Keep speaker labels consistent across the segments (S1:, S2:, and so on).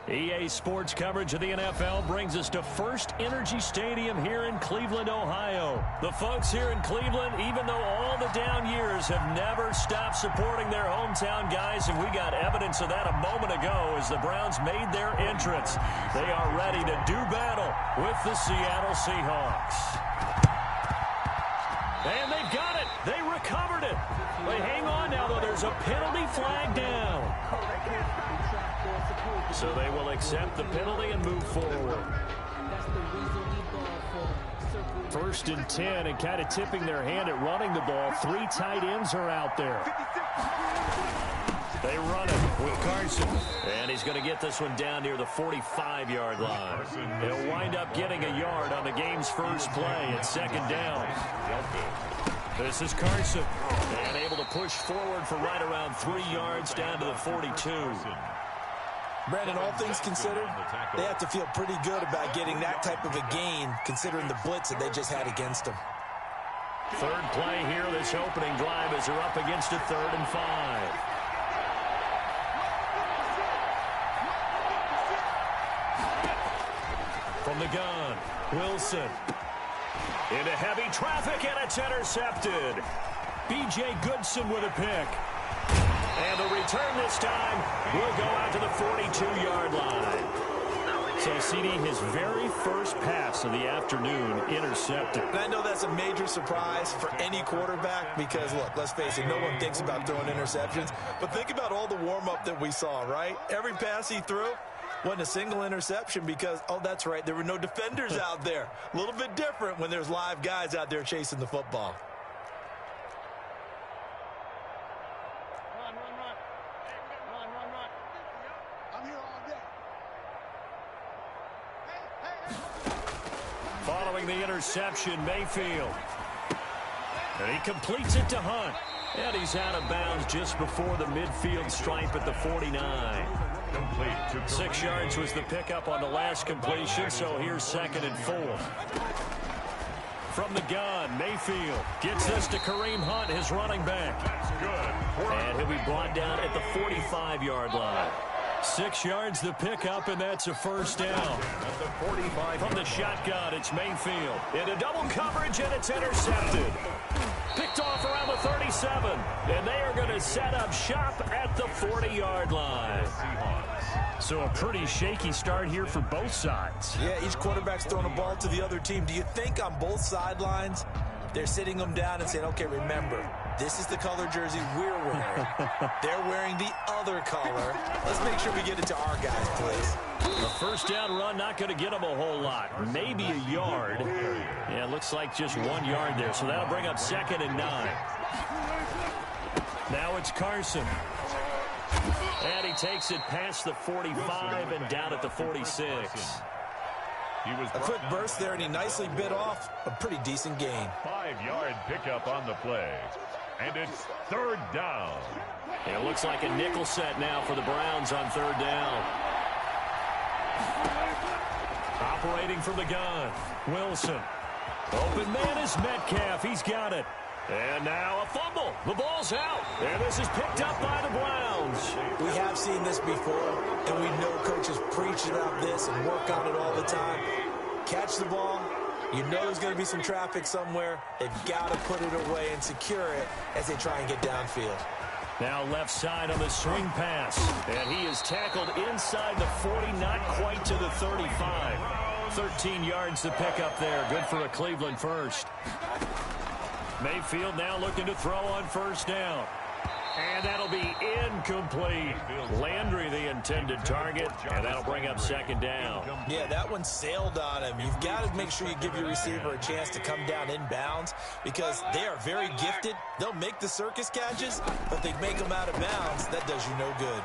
S1: EA Sports coverage of the NFL brings us to First Energy Stadium here in Cleveland, Ohio. The folks here in Cleveland, even though all the down years, have never stopped supporting their hometown guys, and we got evidence of that a moment ago as the Browns made their entrance. They are ready to do battle with the Seattle Seahawks. And they've got it. They recovered it. They hang on now, though. There's a penalty flag down. So they will accept the penalty and move forward. First and 10, and kind of tipping their hand at running the ball. 3 tight ends are out there. They run it with Carson. And he's going to get this one down near the 45-yard line. He'll wind up getting a yard on the game's first play at second down. This is Carson. And able to push forward for right around 3 yards down to the 42.
S2: Brandon, all things considered, they have to feel pretty good about getting that type of a gain, considering the blitz that they just had against them.
S1: Third play here, this opening drive, as they're up against a 3rd and 5. From the gun, Wilson. Into heavy traffic, and it's intercepted. B.J. Goodson with a pick. And the return this time will go out to the 42-yard line. So, CD, his very first pass of the afternoon intercepted.
S2: And I know that's a major surprise for any quarterback because, look, let's face it, no one thinks about throwing interceptions. But think about all the warm-up that we saw, right? Every pass he threw wasn't a single interception because, oh, that's right, there were no defenders out there. A little bit different when there's live guys out there chasing the football.
S1: Following the interception, Mayfield. And he completes it to Hunt. And he's out of bounds just before the midfield stripe at the 49. 6 yards was the pickup on the last completion, so here's 2nd and 4. From the gun, Mayfield gets this to Kareem Hunt, his running back. And he'll be brought down at the 45-yard line. 6 yards the pickup, and that's a first down. From the shotgun, it's Mayfield. Into double coverage, and it's intercepted. Picked off around the 37, and they are going to set up shop at the 40-yard line. So a pretty shaky start here for both sides.
S2: Yeah, each quarterback's throwing a ball to the other team. Do you think on both sidelines they're sitting them down and saying, okay, remember, this is the color jersey we're wearing. They're wearing the other color. Let's make sure we get it to our guys, please.
S1: The first down run not going to get them a whole lot. Maybe a yard. Yeah, it looks like just 1 yard there. So that'll bring up 2nd and 9. Now it's Carson. And he takes it past the 45 and down at the 46.
S2: A quick burst there, and he nicely bit off a pretty decent gain.
S3: 5-yard pickup on the play. And it's 3rd down.
S1: And it looks like a nickel set now for the Browns on 3rd down. Operating from the gun, Wilson. Open man is Metcalf. He's got it. And now a fumble. The ball's out. And this is picked up by the Browns.
S2: We have seen this before, and we know coaches preach about this and work on it all the time. Catch the ball. You know there's going to be some traffic somewhere. They've got to put it away and secure it as they try and get downfield.
S1: Now left side on the swing pass. And he is tackled inside the 40, not quite to the 35. 13 yards to pick up there. Good for a Cleveland first. Mayfield now looking to throw on first down. And that'll be incomplete. Landry the intended target, and that'll bring up 2nd down.
S2: Yeah, that one sailed on him. You've got to make sure you give your receiver a chance to come down inbounds because they are very gifted. They'll make the circus catches, but they make them out of bounds. That does you no good.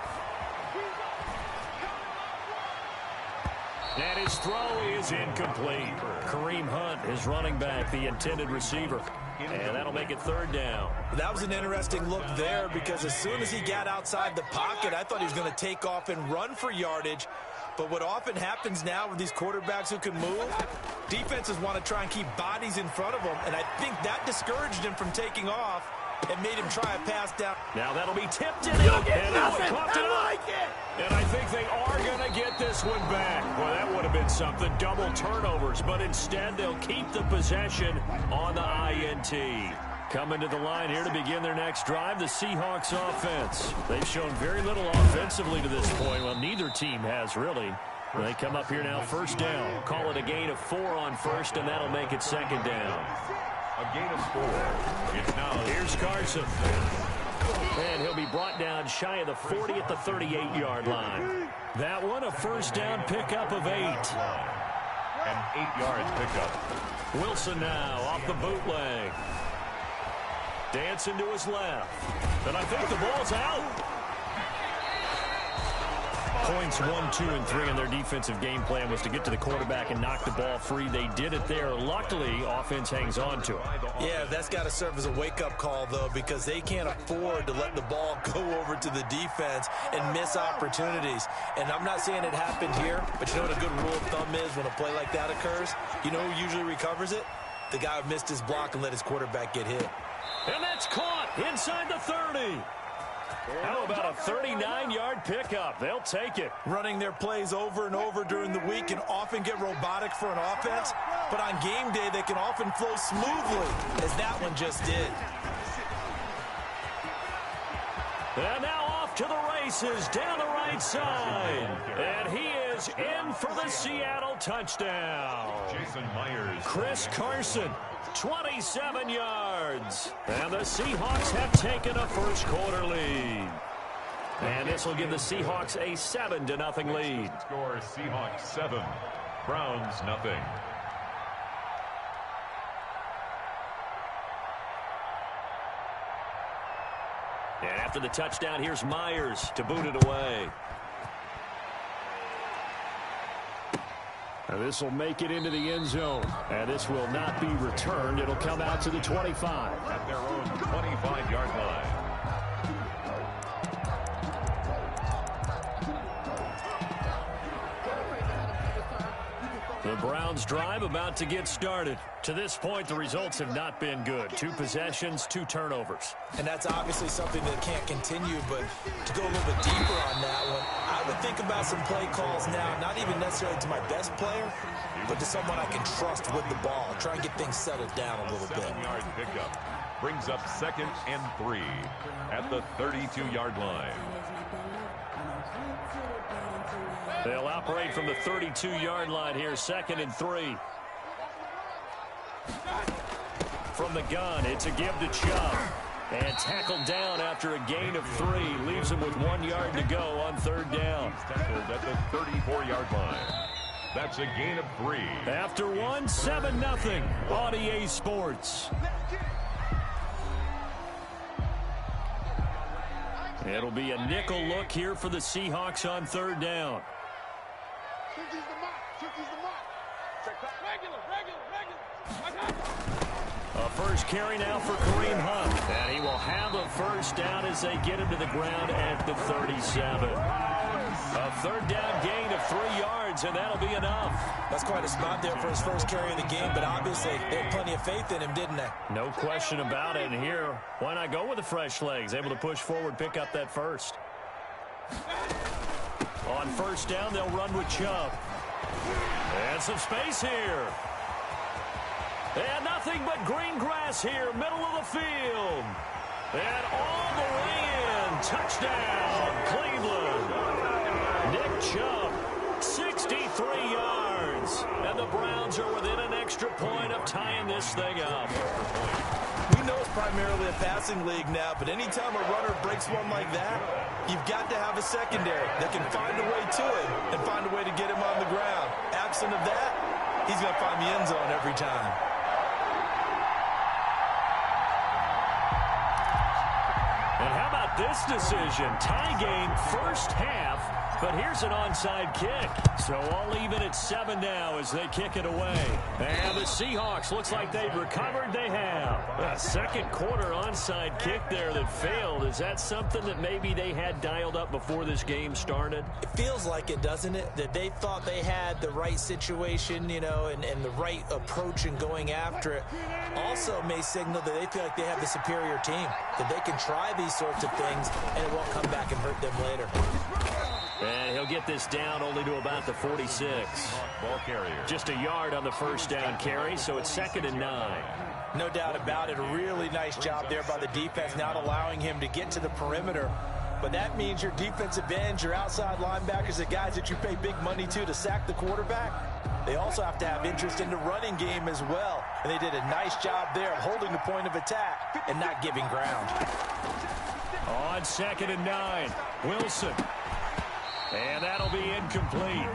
S1: And his throw is incomplete. Kareem Hunt, his running back, the intended receiver. And that'll make it 3rd down.
S2: That was an interesting look there because as soon as he got outside the pocket, I thought he was going to take off and run for yardage. But what often happens now with these quarterbacks who can move, defenses want to try and keep bodies in front of them, and I think that discouraged him from taking off. and made him try a pass down.
S1: Now that'll be tipped in.
S2: You'll get nothing.
S1: I like it. And I think they are going to get this one back. Well, that would have been something. Double turnovers, but instead they'll keep the possession on the INT. Coming to the line here to begin their next drive, the Seahawks offense. They've shown very little offensively to this point. Well, neither team has really. They come up here now, first down. Call it a gain of 4 on first, and that'll make it second down.
S3: A gain of 4. It's now.
S1: Here's Carson. And he'll be brought down shy of the 40 at the 38-yard line. That one, a first down pickup of 8.
S3: An 8-yard pickup.
S1: Wilson now off the bootleg. Dancing to his left. And I think the ball's out. Points 1, 2, and 3 in their defensive game plan was to get to the quarterback and knock the ball free. They did it there. Luckily, offense hangs on to it.
S2: Yeah, that's got to serve as a wake-up call, though, because they can't afford to let the ball go over to the defense and miss opportunities. And I'm not saying it happened here, but you know what a good rule of thumb is when a play like that occurs? You know who usually recovers it? The guy who missed his block and let his quarterback get hit.
S1: And that's caught inside the 30. How about a 39-yard pickup? They'll take it.
S2: Running their plays over and over during the week can often get robotic for an offense, but on game day they can often flow smoothly, as that one just did.
S1: And now off to the races down the right side. And he is in for the Seattle touchdown.
S3: Jason Myers.
S1: Chris Carson, 27 yards. And the Seahawks have taken a first quarter lead. And this will give the Seahawks a 7-0 lead.
S3: Score Seahawks 7, Browns nothing.
S1: And after the touchdown, here's Myers to boot it away. And this will make it into the end zone. And this will not be returned. It'll come out to the 25.
S3: At their own 25-yard line.
S1: The Browns drive about to get started. To this point, the results have not been good. 2 possessions, 2 turnovers.
S2: And that's obviously something that can't continue, but to go a little bit deeper on that one, I would think about some play calls now, not even necessarily to my best player, but to someone I can trust with the ball. Try and get things settled down a little bit.
S3: 7-yard pickup brings up 2nd and 3 at the 32-yard line.
S1: They'll operate from the 32-yard line here, 2nd and 3. From the gun, it's a give to Chubb. And tackled down after a gain of 3. Leaves him with 1 yard to go on 3rd down.
S3: He's tackled at the 34-yard line. That's a gain of 3.
S1: After 1, 7-0 on EA Sports. It'll be a nickel look here for the Seahawks on 3rd down. A first carry now for Kareem Hunt. And he will have a first down as they get him to the ground at the 37. A 3rd down gain of 3 yards, and that'll be enough.
S2: That's quite a spot there for his first carry of the game, but obviously they had plenty of faith in him, didn't they?
S1: No question about it. And here, why not go with the fresh legs? Able to push forward, pick up that first. On 1st down, they'll run with Chubb. And some space here. And nothing but green grass here, middle of the field. And all the way in. Touchdown, Cleveland. Nick Chubb, 63 yards. And the Browns are within an extra point of tying this thing up.
S2: We know it's primarily a passing league now, but anytime a runner breaks one like that, you've got to have a secondary that can find a way to it and find a way to get him on the ground. Absent of that, he's going to find the end zone every time.
S1: And how about this decision? Tie game, first half, But here's an onside kick. So all even at 7 now as they kick it away. And the Seahawks, looks like they've recovered. They have. A second quarter onside kick there that failed. Is that something that maybe they had dialed up before this game started?
S2: It feels like it, doesn't it? That they thought they had the right situation, you know, and the right approach in going after it. Also may signal that they feel like they have the superior team, that they can try these sorts of things and it won't come back and hurt them later.
S1: And he'll get this down only to about the 46.
S3: Ball carrier.
S1: Just a yard on the first down carry, so it's 2nd and 9.
S2: No doubt about it. A really nice job there by the defense, not allowing him to get to the perimeter. But that means your defensive ends, your outside linebackers, the guys that you pay big money to sack the quarterback, they also have to have interest in the running game as well. And they did a nice job there of holding the point of attack and not giving ground.
S1: On 2nd and 9, Wilson. And that'll be incomplete.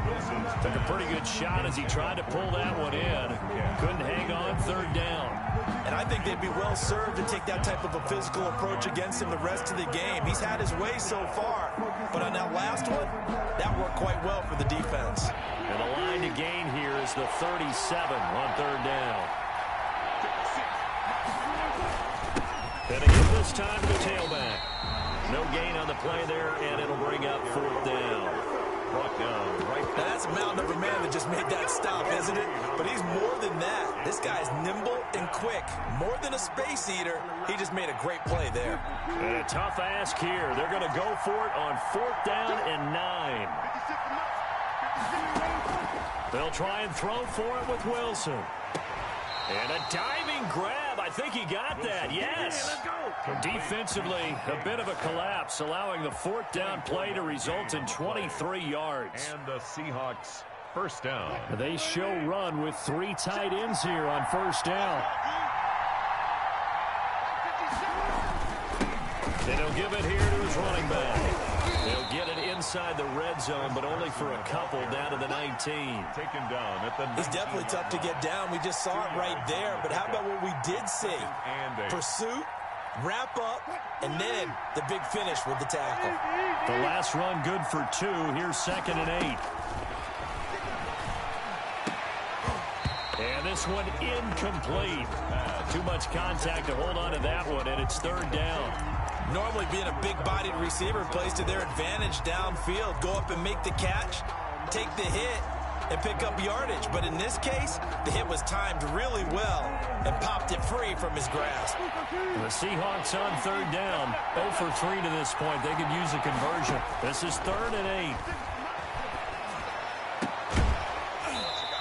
S1: Took a pretty good shot as he tried to pull that one in. Couldn't hang on 3rd down.
S2: And I think they'd be well served to take that type of a physical approach against him the rest of the game. He's had his way so far, but on that last one, that worked quite well for the defense.
S1: And the line to gain here is the 37 on 3rd down. And again this time to the tailback. No gain on the play there, and it'll bring up 4th down.
S3: Brought down right.
S2: Now that's a mountain of a man that just made that stop, isn't it? But he's more than that. This guy's nimble and quick. More than a space eater, he just made a great play there.
S1: And a tough ask here. They're going to go for it on 4th down and 9. They'll try and throw for it with Wilson. And a diving grab. I think he got that. Yes. Defensively, a bit of a collapse, allowing the 4th down play to result in 23 yards.
S3: And the Seahawks first down.
S1: They show run with 3 tight ends here on 1st down. And he'll give it here to his running back. They'll get it inside the red zone, but only for a couple down to the 19.
S3: Taken down at the 19.
S2: He's definitely tough to get down. We just saw it right there. But how about what we did see? Pursuit, wrap up, and then the big finish with the tackle.
S1: The last run good for 2. Here's 2nd and 8. And this one incomplete. Too much contact to hold on to that one, and it's 3rd down.
S2: Normally being a big-bodied receiver plays to their advantage downfield. Go up and make the catch, take the hit, and pick up yardage. But in this case, the hit was timed really well and popped it free from his grasp.
S1: The Seahawks on 3rd down. 0 for 3 to this point. They could use a conversion. This is 3rd and 8.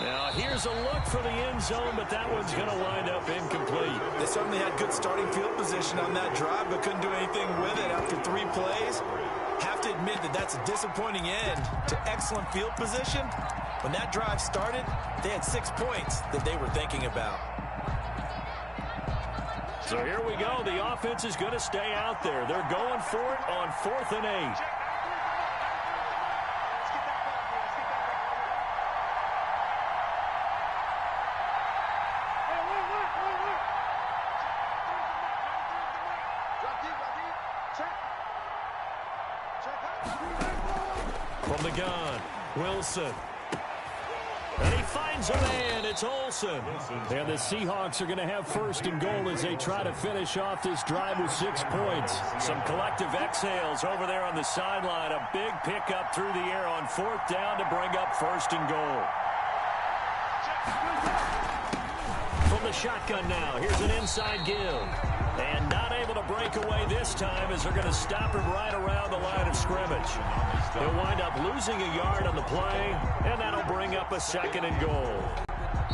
S1: Now, here's a look for the end zone, but that one's going to wind up incomplete.
S2: They certainly had good starting field position on that drive, but couldn't do anything with it after 3 plays. Have to admit that that's a disappointing end to excellent field position. When that drive started, they had 6 points that they were thinking about.
S1: So here we go. The offense is going to stay out there. They're going for it on 4th and 8. From the gun, Wilson. And he finds a man. It's Olsen. And the Seahawks are going to have 1st and goal as they try to finish off this drive with 6 points. Some collective exhales over there on the sideline. A big pickup through the air on 4th down to bring up 1st and goal. From the shotgun now, here's an inside give. And not able to break away this time as they're going to stop him right around the line of scrimmage. He'll wind up losing a yard on the play, and that'll bring up a 2nd and goal.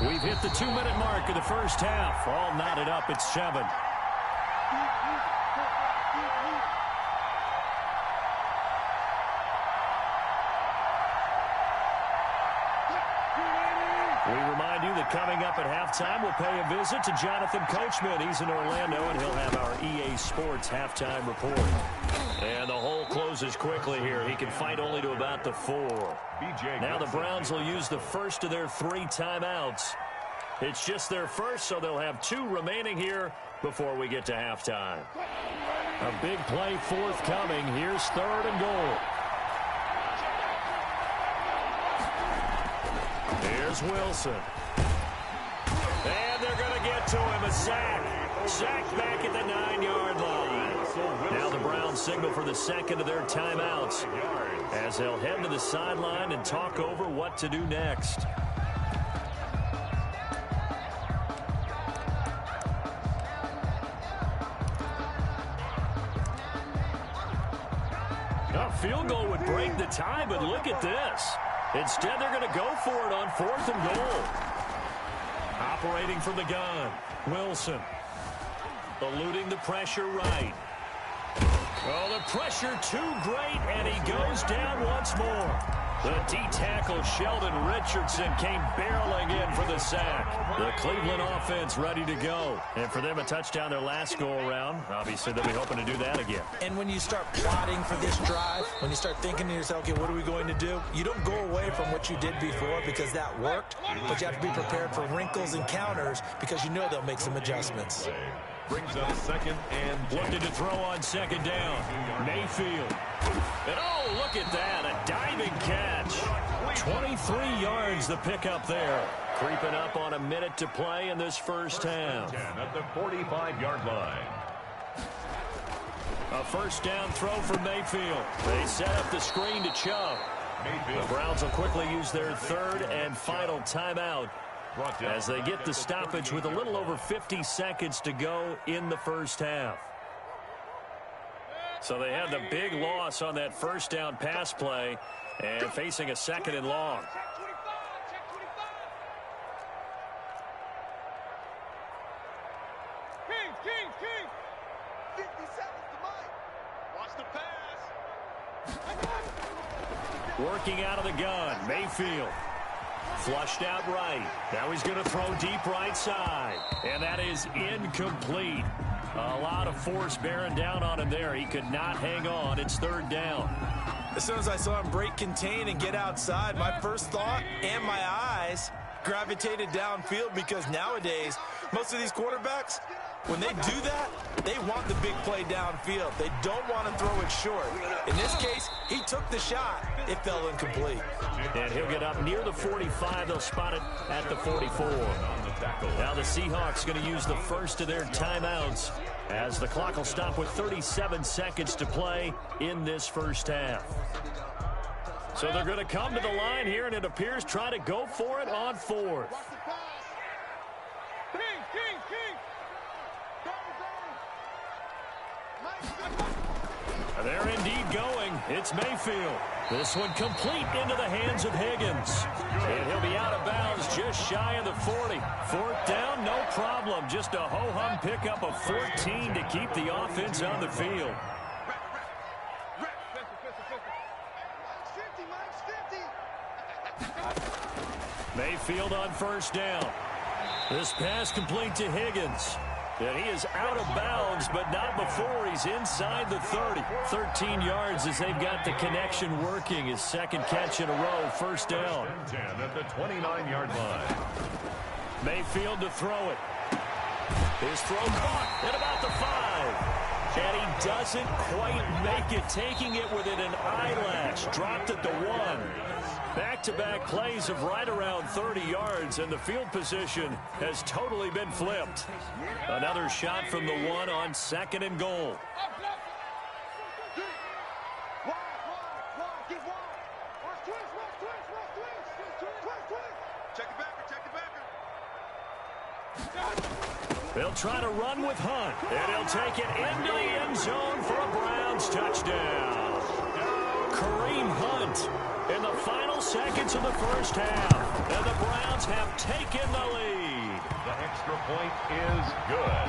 S1: We've hit the 2-minute mark of the first half. All knotted up at 7. We remind you that coming up at halftime, we'll pay a visit to Jonathan Coachman. He's in Orlando, and he'll have our EA Sports halftime report. And the hole closes quickly here. He can fight only to about the 4. Now the Browns will use the first of their 3 timeouts. It's just their first, so they'll have 2 remaining here before we get to halftime. A big play forthcoming. Here's 3rd and goal. is Wilson. And they're going to get to him. A sack. Sacked back at the 9-yard line. Now the Browns signal for the second of their timeouts as they'll head to the sideline and talk over what to do next. A field goal would break the tie, but look at this. Instead, they're going to go for it on 4th and goal. Operating from the gun, Wilson. Eluding the pressure right. Oh, the pressure too great, and he goes down once more. The D-tackle Sheldon Richardson came barreling in for the sack. The Cleveland offense ready to go. And for them, a touchdown their last go-around. Obviously, they'll be hoping to do that again.
S2: And when you start plotting for this drive, when you start thinking to yourself, okay, what are we going to do? You don't go away from what you did before because that worked, but you have to be prepared for wrinkles and counters because you know they'll make some adjustments.
S3: Brings up 2nd and 10.
S1: Looking to throw on 2nd down. Mayfield. And oh, look at that. A diving catch. 23 yards the pickup there. Creeping up on a minute to play in this first half.
S3: At the 45-yard line.
S1: A first down throw for Mayfield. They set up the screen to Chubb. The Browns will quickly use their 3rd and final timeout as they get the stoppage with a little over 50 seconds to go in the first half. So they had the big loss on that first down pass play and facing a 2nd and long.
S4: King. 50 seconds to Mike. Watch the pass.
S1: Working out of the gun, Mayfield. Flushed out right. Now he's going to throw deep right side. And that is incomplete. A lot of force bearing down on him there. He could not hang on. It's 3rd down.
S2: As soon as I saw him break contain and get outside, my first thought and my eyes gravitated downfield because nowadays, most of these quarterbacks, when they do that, they want the big play downfield. They don't want to throw it short. In this case, he took the shot. It fell incomplete.
S1: And he'll get up near the 45. They'll spot it at the 44. Now the Seahawks going to use the first of their timeouts as the clock will stop with 37 seconds to play in this first half. So they're going to come to the line here, and it appears try to go for it on 4th. They're indeed going. It's Mayfield. This one complete into the hands of Higgins. And he'll be out of bounds just shy of the 40. 4th down, no problem. Just a ho-hum pickup of 14 to keep the offense on the field. Mayfield on first down. This pass complete to Higgins. And he is out of bounds, but not before he's inside the 30. 13 yards as they've got the connection working. His 2nd catch in a row, 1st down.
S3: 10 at the 29-yard line.
S1: Mayfield to throw it. His throw caught at about the 5. And he doesn't quite make it, taking it within an eyelash. Dropped at the 1. Back-to-back plays of right around 30 yards, and the field position has totally been flipped. Another shot from the 1 on 2nd and goal. They'll try to run with Hunt, and he'll take it into the end zone for a Browns touchdown. Kareem Hunt in the final seconds of the first half, and the Browns have taken the lead.
S3: The extra point is good.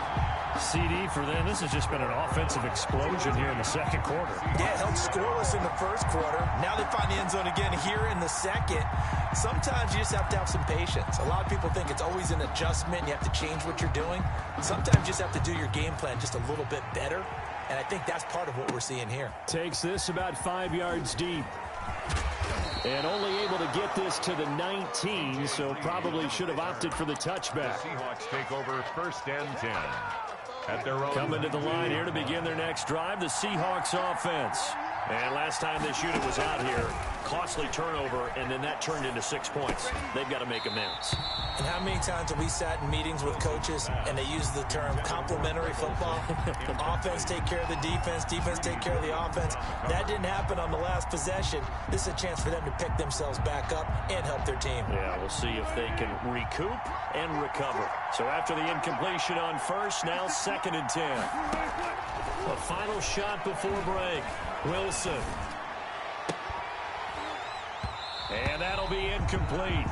S1: CD for them. This has just been an offensive explosion here in the second quarter.
S2: Yeah, held scoreless in the first quarter. Now they find the end zone again here in the second. Sometimes you just have to have some patience. A lot of people think it's always an adjustment. You have to change what you're doing. Sometimes you just have to do your game plan just a little bit better. And I think that's part of what we're seeing here.
S1: Takes this about 5 yards deep. And only able to get this to the 19, so probably should have opted for the touchback.
S3: The Seahawks take over 1st and 10. At their own.
S1: Coming to the line here to begin their next drive, the Seahawks offense. And last time this unit was out here, costly turnover, and then that turned into 6 points. They've got to make amends.
S2: And how many times have we sat in meetings with coaches and they use the term complementary football? Offense take care of the defense, defense take care of the offense. That didn't happen on the last possession. This is a chance for them to pick themselves back up and help their team.
S1: Yeah, we'll see if they can recoup and recover. So after the incompletion on first, now 2nd and 10. A final shot before break. Wilson. And that'll be incomplete.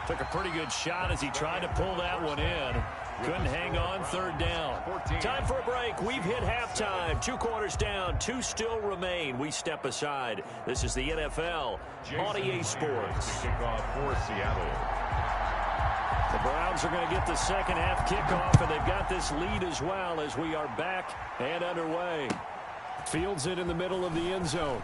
S1: Took a pretty good shot as he tried to pull that one in. Couldn't hang on, 3rd down. Time for a break. We've hit halftime. 2 quarters down, 2 still remain. We step aside. This is the NFL on EA Sports.
S3: Kickoff for Seattle.
S1: The Browns are going to get the second half kickoff, and they've got this lead as well as we are back and underway. Fields it in the middle of the end zone.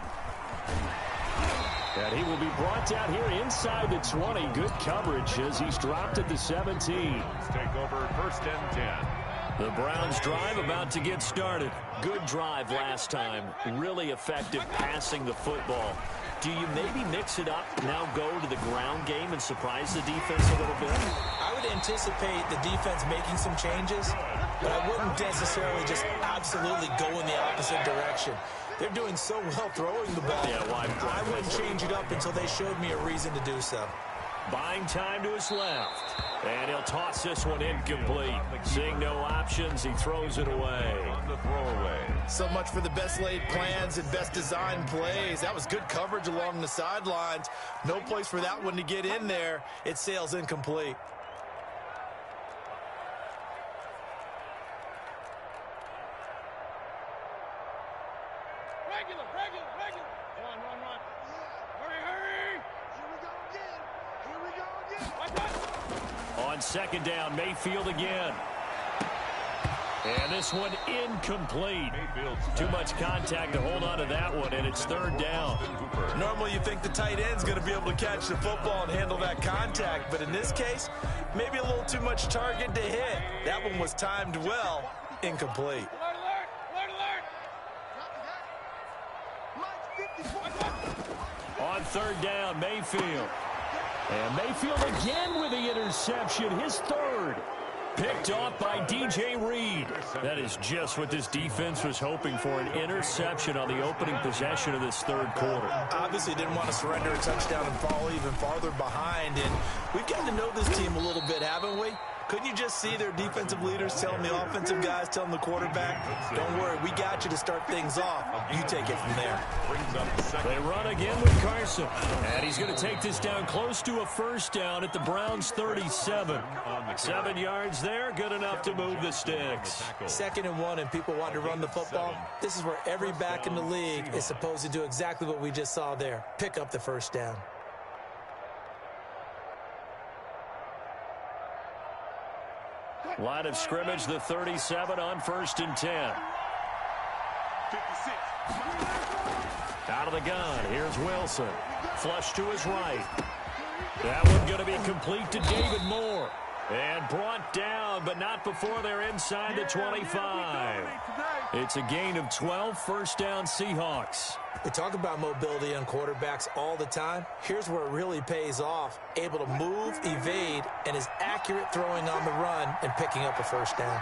S1: And he will be brought down here inside the 20. Good coverage as he's dropped at the 17.
S3: Take over 1st and 10.
S1: The Browns drive about to get started. Good drive last time. Really effective passing the football. Do you maybe mix it up, now go to the ground game and surprise the defense a little bit?
S2: I would anticipate the defense making some changes, but I wouldn't necessarily just absolutely go in the opposite direction. They're doing so well throwing the ball.
S1: Yeah, well,
S2: I wouldn't change it up until they showed me a reason to do so.
S1: Buying time to his left. And he'll toss this one incomplete. Seeing no options, he throws it away.
S3: On the throwaway.
S2: So much for the best laid plans and best designed plays. That was good coverage along the sidelines. No place for that one to get in there. It sails incomplete.
S4: Regular. Run. Hurry. Here we go again.
S1: On 2nd down, Mayfield again. And this one incomplete. Too much contact to hold on to that one, and it's 3rd down.
S2: Normally you think the tight end's going to be able to catch the football and handle that contact, but in this case, maybe a little too much target to hit. That one was timed well, incomplete.
S1: On 3rd down, Mayfield. And Mayfield again with the interception, his 3rd. Picked off by DJ Reed. That is just what this defense was hoping for, an interception on the opening possession of this 3rd quarter.
S2: Obviously didn't want to surrender a touchdown and fall even farther behind, and we've gotten to know this team a little bit, haven't we? Couldn't you just see their defensive leaders telling the offensive guys, telling the quarterback, don't worry, we got you to start things off. You take it from there.
S1: They run again with Carson. And he's going to take this down close to a 1st down at the Browns' 37. 7 yards there, good enough to move the sticks.
S2: 2nd and 1, and people want to run the football. This is where every back in the league is supposed to do exactly what we just saw there. Pick up the 1st down.
S1: Line of scrimmage, the 37 on 1st and 10.
S4: 56.
S1: Out of the gun, here's Wilson. Flush to his right. That one going to be complete to David Moore. And brought down, but not before they're inside the 25. It's a gain of 12, 1st down Seahawks.
S2: We talk about mobility on quarterbacks all the time. Here's where it really pays off. Able to move, evade, and is accurate throwing on the run and picking up a 1st down.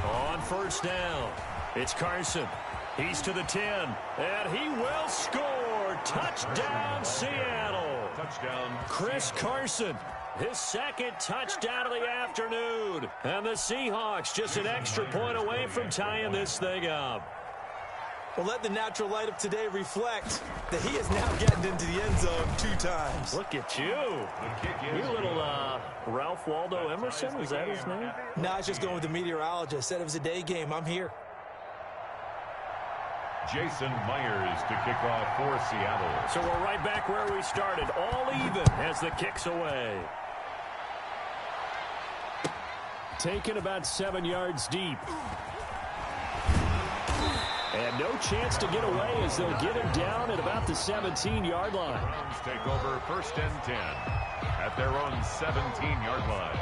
S1: On 1st down, it's Carson. He's to the 10, and he will score. Touchdown, Seattle.
S3: Touchdown.
S1: Chris Carson. His 2nd touchdown of the afternoon. And the Seahawks just an extra point away from tying this thing up.
S2: Well, let the natural light of today reflect that he is now getting into the end zone 2 times.
S1: Look at you. You little Ralph Waldo Emerson, is that his name?
S2: No, I was just going with the meteorologist. Said it was a day game. I'm here.
S3: Jason Myers to kick off for Seattle.
S1: So we're right back where we started. All even as the kick's away. Taken about 7 yards deep. And no chance to get away as they'll get him down at about the 17-yard line.
S3: Browns take over 1st and 10 at their own 17-yard line.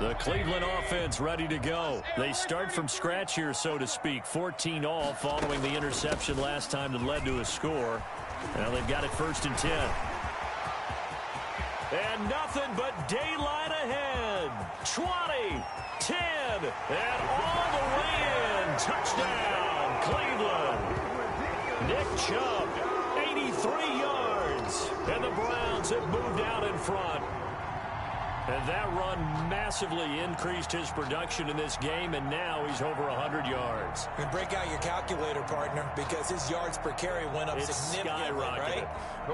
S1: The Cleveland offense ready to go. They start from scratch here, so to speak. 14 all following the interception last time that led to a score. Now they've got it 1st and 10. And nothing but daylight ahead. 20, 10, and all the way in. Touchdown, Cleveland. Nick Chubb, 83 yards. And the Browns have moved out in front. And that run massively increased his production in this game, and now he's over 100 yards.
S2: And break out your calculator, partner, because his yards per carry went up significantly, right?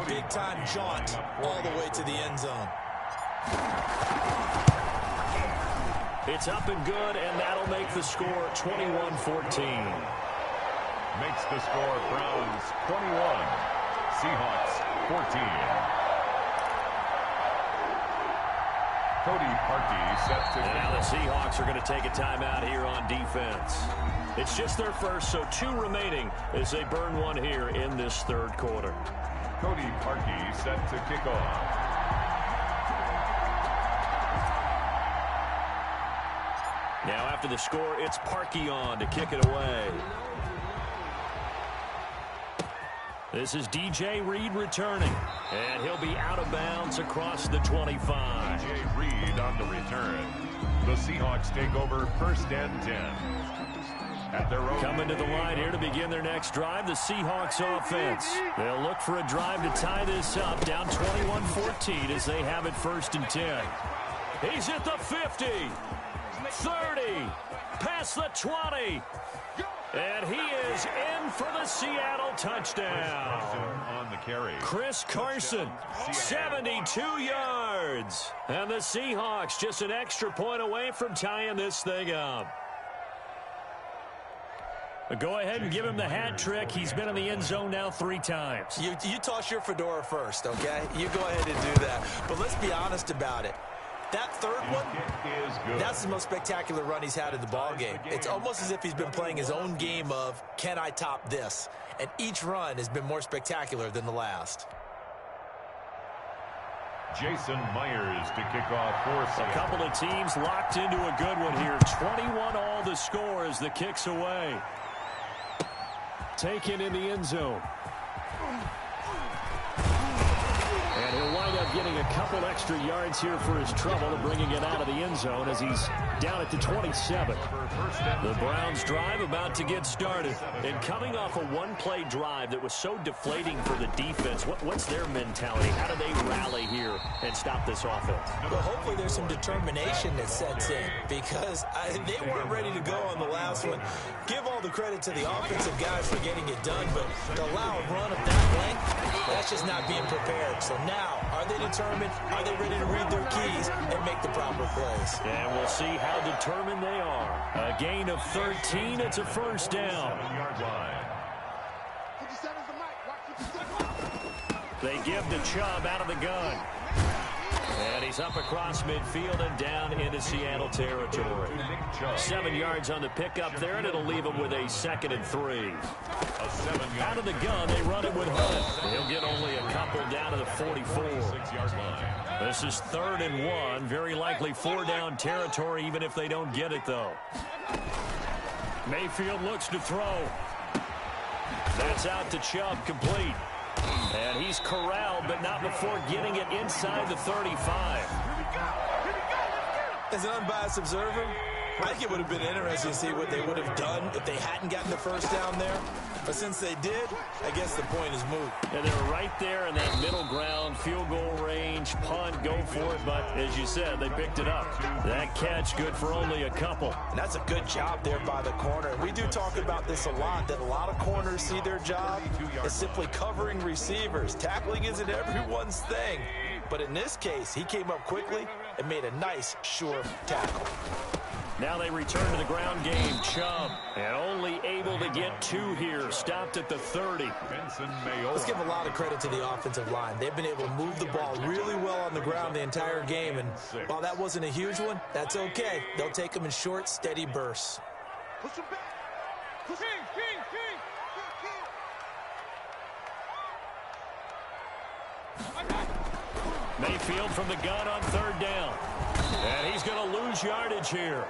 S2: Big-time jaunt all the way to the end zone.
S1: It's up and good, and that'll make the score 21-14.
S3: Makes the score Browns 21, Seahawks 14. Cody Parkey set to
S1: now the Seahawks are going to take a timeout here on defense. It's just their first, so 2 remaining as they burn one here in this 3rd quarter.
S3: Cody Parkey set to kick off.
S1: Now after the score, it's Parkey on to kick it away. This is DJ Reed returning, and he'll be out of bounds across the 25.
S3: DJ Reed on the return. The Seahawks take over 1st and 10. At their own
S1: coming to the line here to begin their next drive, the Seahawks offense. They'll look for a drive to tie this up, down 21-14 as they have it 1st and 10. He's at the 50, 30, past the 20. And he is in for the Seattle touchdown.
S3: On the carry.
S1: Chris Carson, 72 yards. And the Seahawks just an extra point away from tying this thing up. Go ahead and give him the hat trick. He's been in the end zone now 3 times.
S2: You toss your fedora first, okay? You go ahead and do that. But let's be honest about it. That 3rd one, that's the most spectacular run he's had in the ballgame. It's almost as if he's been playing his own game of, can I top this? And each run has been more spectacular than the last.
S3: Jason Myers to kick off for Seattle.
S1: A couple of teams locked into a good one here. 21 all the score as the kick's away. Taken in the end zone. And he'll wind up getting a couple extra yards here for his trouble and bringing it out of the end zone as he's down at the 27. The Browns drive about to get started. And coming off a one-play drive that was so deflating for the defense, what's their mentality? How do they rally here and stop this offense?
S2: Well, hopefully there's some determination that sets in because they weren't ready to go on the last one. Give all the credit to the offensive guys for getting it done, but to allow a run of that length, that's just not being prepared. So now, are they determined? Are they ready to read their keys and make the proper plays?
S1: And we'll see how determined they are. A gain of 13. It's a 1st down. They give to Chubb out of the gun. And he's up across midfield and down into Seattle territory. 7 yards on the pickup there, and it'll leave him with a 2nd and 3. Out of the gun, they run it with Hunt. He'll get only a couple down to the 44. This is 3rd and 1. Very likely 4-down territory, even if they don't get it, though. Mayfield looks to throw. That's out to Chubb, complete. And he's corralled, but not before getting it inside the 35.
S2: As an unbiased observer, I think it would have been interesting to see what they would have done if they hadn't gotten the 1st down there. But since they did, I guess the point is moot.
S1: And they're right there in that middle ground, field goal range, punt, go for it. But as you said, they picked it up. That catch good for only a couple.
S2: And that's a good job there by the corner. We do talk about this a lot, that a lot of corners see their job as simply covering receivers. Tackling isn't everyone's thing. But in this case, he came up quickly and made a nice, sure tackle.
S1: Now they return to the ground game. Chubb, and only able to get 2 here. Stopped at the 30.
S2: Let's give a lot of credit to the offensive line. They've been able to move the ball really well on the ground the entire game. And while that wasn't a huge one, that's okay. They'll take them in short, steady bursts.
S4: Push him back. Push him.
S1: Mayfield from the gun on 3rd down. And he's going to lose yardage here.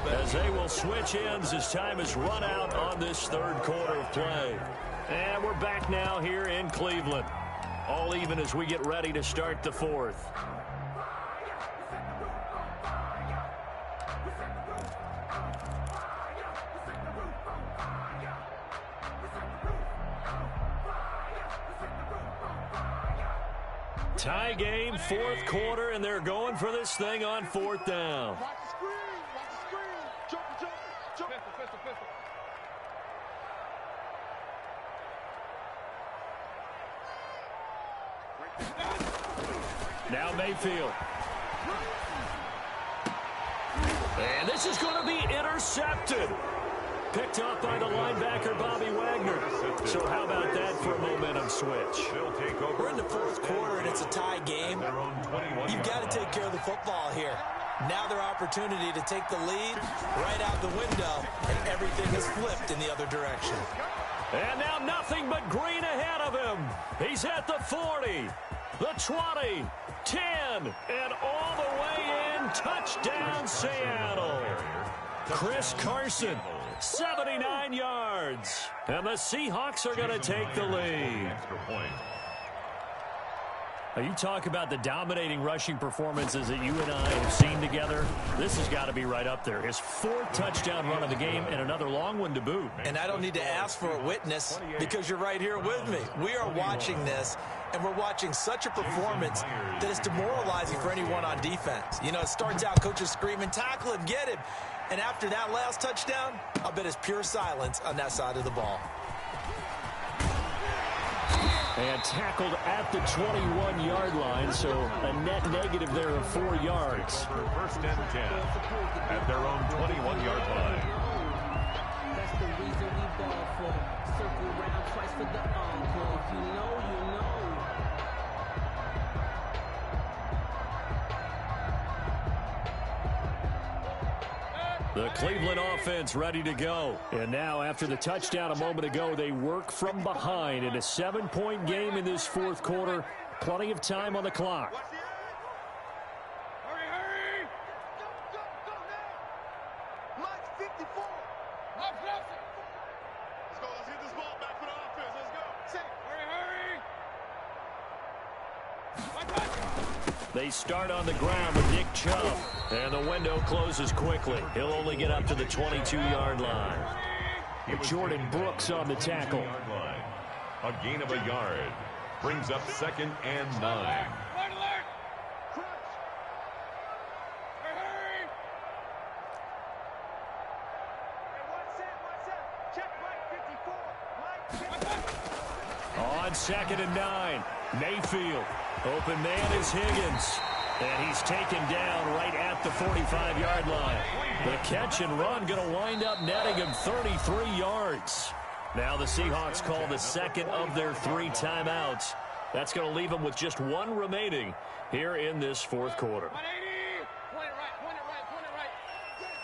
S1: As they will switch ends as time is run out on this third quarter of play. And we're back now here in Cleveland. All even as we get ready to start the fourth. Tie game, fourth quarter, and they're going for this thing on fourth down.
S4: Watch the screen. Watch the screen. Jump. Pistol.
S1: Now Mayfield. And this is going to be intercepted. Picked up by the linebacker, Bobby Wagner. So how about that for a momentum switch?
S2: We're in the fourth quarter, and it's a tie game. You've got to take care of the football here. Now their opportunity to take the lead right out the window, and everything is flipped in the other direction.
S1: And now nothing but green ahead of him. He's at the 40, the 20, 10, and all the way in. Touchdown, Seattle. Chris Carson, 79 yards. And the Seahawks are going to take the lead. Now, you talk about the dominating rushing performances that you and I have seen together. This has got to be right up there. His fourth touchdown run of the game and another long one to boot.
S2: And I don't need to ask for a witness because you're right here with me. We are watching this, and we're watching such a performance that is demoralizing for anyone on defense. You know, it starts out coaches screaming, tackle him, get him. And after that last touchdown, I'll bet it's pure silence on that side of the ball.
S1: And tackled at the 21-yard line, so a net negative there of 4 yards.
S3: For first and 10 at their own 21-yard line.
S5: That's the reason we ball for. Circle round twice for the encore. If you know, you know.
S1: The Cleveland offense ready to go. And now after the touchdown a moment ago, they work from behind in a 7-point game in this fourth quarter. Plenty of time on the clock.
S4: Hurry. Go now. Mike's 54. Let's go. Let's get this ball back for the offense. Let's go. Say, hurry.
S1: They start on the ground with Nick Chubb. And the window closes quickly. He'll only get up to the 22-yard line. Jordan Brooks on the tackle.
S3: A gain of a yard. Brings up 2nd and 9.
S1: On 2nd and 9. Mayfield. Open man is Higgins. And he's taken down right at the 45-yard line. The catch and run going to wind up netting him 33 yards. Now the Seahawks call the second of their 3 timeouts. That's going to leave them with just 1 remaining here in this fourth quarter.
S4: 180. Point it right.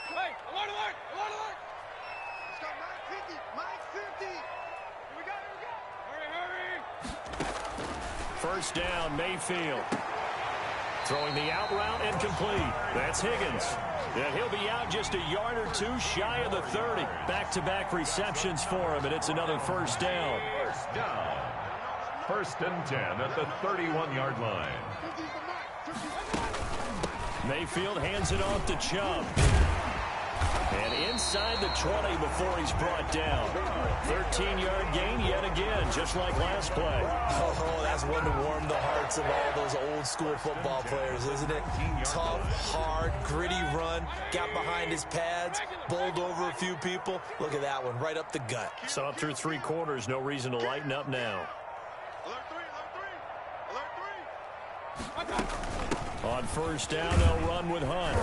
S4: Hey, alert. Let's go, Mike 50. Here we go. Hurry.
S1: First down, Mayfield. Throwing the out route and complete. That's Higgins. And he'll be out just a yard or 2 shy of the 30. Back-to-back receptions for him, and it's another first down.
S3: First down. 1st and 10 at the 31-yard line.
S1: Mayfield hands it off to Chubb. And inside the 20 before he's brought down. 13-yard gain yet again, just like last play.
S2: Oh, that's one to warm the hearts of all those old-school football players, isn't it? Tough, hard, gritty run. Got behind his pads, bowled over a few people. Look at that one, right up the gut.
S1: So up through 3 quarters, no reason to lighten up now. On first down, they'll run with Hunt.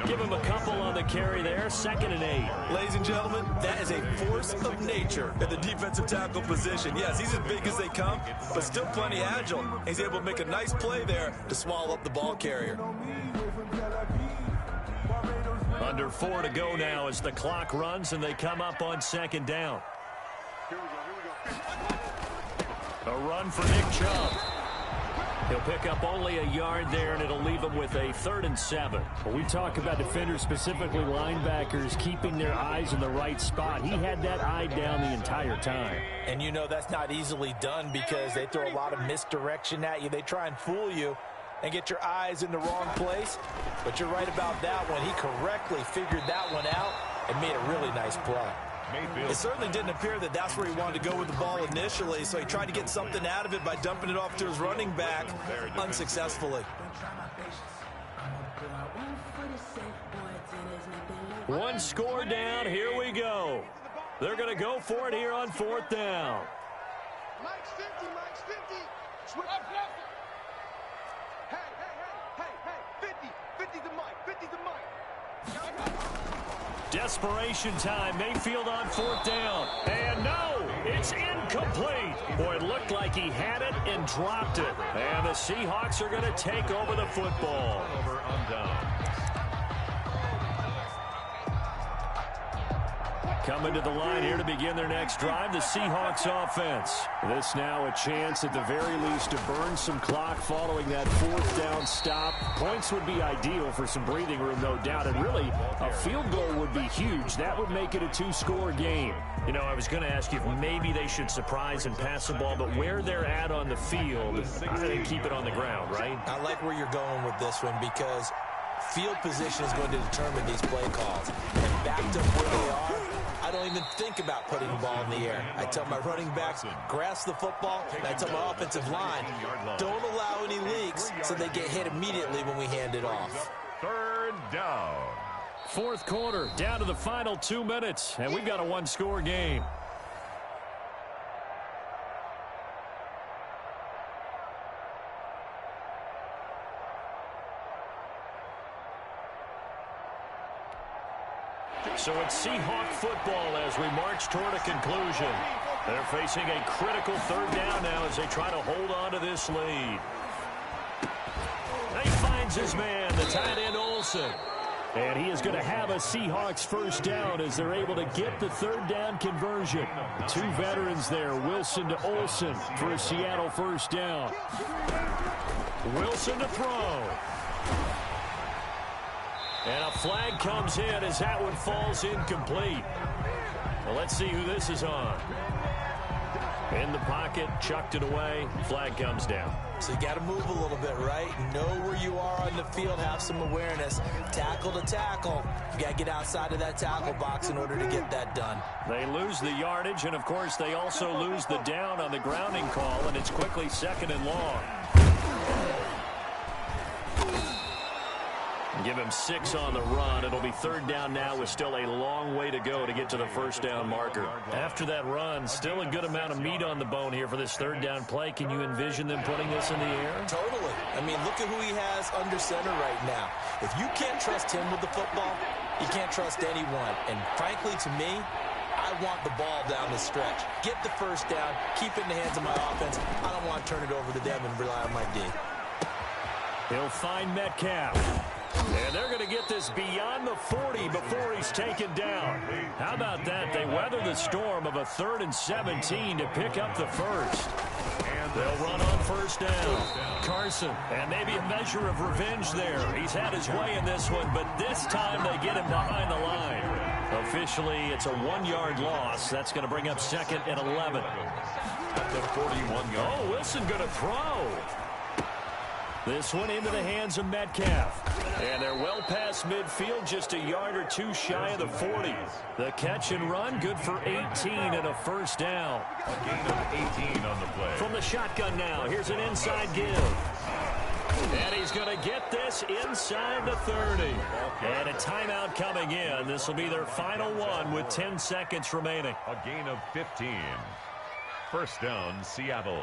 S1: Give him a couple on the carry there. 2nd and 8.
S2: Ladies and gentlemen, that is a force of nature at the defensive tackle position. Yes, he's as big as they come, but still plenty agile. He's able to make a nice play there to swallow up the ball carrier.
S1: Under 4 to go now as the clock runs and they come up on 2nd down. A run for Nick Chubb. He'll pick up only a yard there, and it'll leave him with a 3rd and 7.
S6: When we talk about defenders, specifically linebackers, keeping their eyes in the right spot, he had that eye down the entire time.
S2: And you know that's not easily done because they throw a lot of misdirection at you. They try and fool you and get your eyes in the wrong place. But you're right about that one. He correctly figured that one out and made a really nice play. It certainly didn't appear that that's where he wanted to go with the ball initially, so he tried to get something out of it by dumping it off to his running back unsuccessfully.
S1: One score down. Here we go. They're going to go for it here on 4th down.
S4: Mike's 50, Mike's 50. Switch. Hey, 50 to Mike, 50 to Mike.
S1: Desperation time. Mayfield on 4th down. And no, it's incomplete. Boy, it looked like he had it and dropped it. And the Seahawks are going to take over the football.
S3: Over on down.
S1: Coming to the line here to begin their next drive, the Seahawks offense. This now a chance at the very least to burn some clock following that 4th down stop. Points would be ideal for some breathing room, no doubt. And really, a field goal would be huge. That would make it a 2-score game. You know, I was going to ask you if maybe they should surprise and pass the ball, but where they're at on the field, they keep it on the ground, right?
S2: I like where you're going with this one because field position is going to determine these play calls. And backed up where they are, I don't even think about putting the ball in the air. I tell my running backs, grasp the football, and I tell my offensive line, don't allow any leaks so they get hit immediately when we hand it off.
S3: 3rd down.
S1: 4th quarter, down to the final 2 minutes, and we've got a 1-score game. So it's Seahawk football as we march toward a conclusion. They're facing a critical 3rd down now as they try to hold on to this lead. He finds his man, the tight end Olsen.
S6: And he is going to have a Seahawks 1st down as they're able to get the 3rd down conversion. 2 veterans there, Wilson to Olsen for a Seattle 1st down.
S1: Wilson to throw. And a flag comes in as that one falls incomplete. Well, let's see who this is on. In the pocket, chucked it away, flag comes down.
S2: So you got to move a little bit, right? Know where you are on the field, have some awareness. Tackle to tackle. You got to get outside of that tackle box in order to get that done.
S1: They lose the yardage, and of course they also lose the down on the grounding call, and it's quickly 2nd and long. Give him 6 on the run. It'll be 3rd down now with still a long way to go to get to the 1st down marker. After that run, still a good amount of meat on the bone here for this 3rd down play. Can you envision them putting this in the air?
S2: Totally. I mean, look at who he has under center right now. If you can't trust him with the football, you can't trust anyone. And frankly, to me, I want the ball down the stretch. Get the 1st down, keep it in the hands of my offense. I don't want to turn it over to them and rely on my D.
S1: He'll find Metcalf. And they're going to get this beyond the 40 before he's taken down. How about that? They weather the storm of a 3rd and 17 to pick up the 1st. And they'll run on 1st down. Carson, and maybe a measure of revenge there. He's had his way in this one, but this time they get him behind the line. Officially, it's a 1-yard loss. That's going to bring up 2nd and 11.
S3: At the 41-yard.
S1: Oh, Wilson going to throw. This one into the hands of Metcalf. And they're well past midfield, just a yard or 2 shy of the 40. The catch and run, good for 18 and a 1st down.
S3: A gain of 18 on the play.
S1: From the shotgun now, here's an inside give. And he's going to get this inside the 30. And a timeout coming in. This will be their final one with 10 seconds remaining.
S3: A gain of 15. 1st down, Seattle.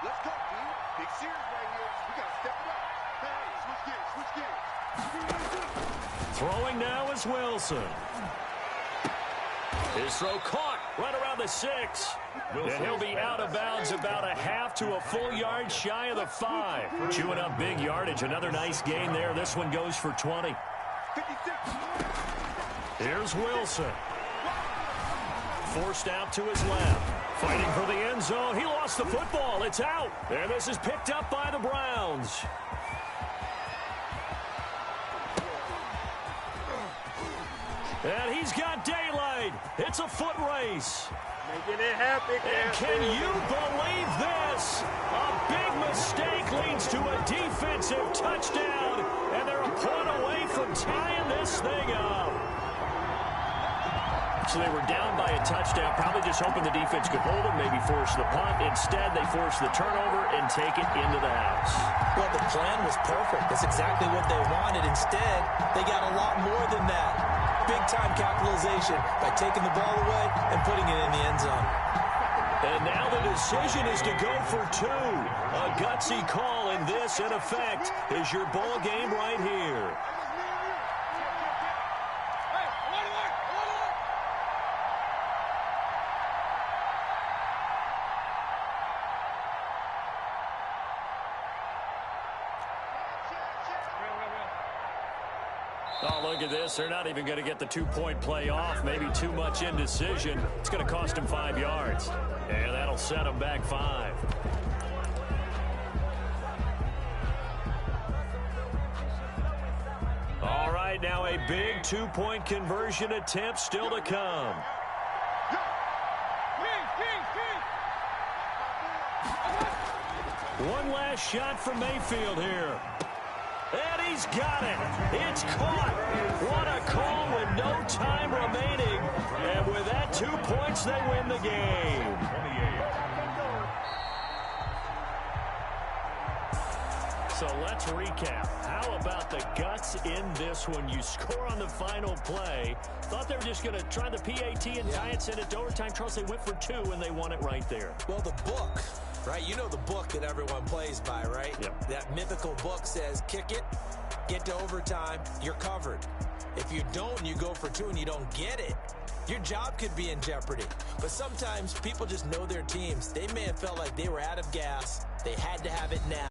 S4: Let's go, dude. Big series right here. We got to step it up. Hey, switch gears.
S1: Throwing now is Wilson. His throw caught right around the 6. And he'll be out of bounds about a half to a full yard shy of the 5. Chewing up big yardage. Another nice gain there. This one goes for 20.
S4: 50
S1: Here's Wilson. Forced out to his left. Fighting for the end zone. He lost the football. It's out. And this is picked up by the Browns. And he's got daylight. It's a foot race.
S7: Making it happen.
S1: And can you believe this? A big mistake leads to a defensive touchdown. And they're a point away from tying this thing up. So they were down by a touchdown, probably just hoping the defense could hold them, maybe force the punt. Instead, they force the turnover and take it into the house.
S2: Well, the plan was perfect. That's exactly what they wanted. Instead, they got a lot more than that. Big-time capitalization by taking the ball away and putting it in the end zone.
S1: And now the decision is to go for two. A gutsy call, and this, in effect, is your ball game right here. Oh, look at this. They're not even going to get the two-point play off. Maybe too much indecision. It's going to cost them 5 yards. And that'll set them back 5. All right, now a big two-point conversion attempt still to come. One last shot from Mayfield here. And he's got it. It's caught. What a call with no time remaining. And with that 2 points, they win the game. So let's recap. How about the guts in this one? You score on the final play. Thought they were just going to try the PAT and tie it, send it to overtime. Charles, they went for 2, and they won it right there.
S2: Well, the book, right? You know the book that everyone plays by, right?
S1: Yep.
S2: That mythical book says, kick it, get to overtime, you're covered. If you don't and you go for 2 and you don't get it, your job could be in jeopardy. But sometimes people just know their teams. They may have felt like they were out of gas. They had to have it now.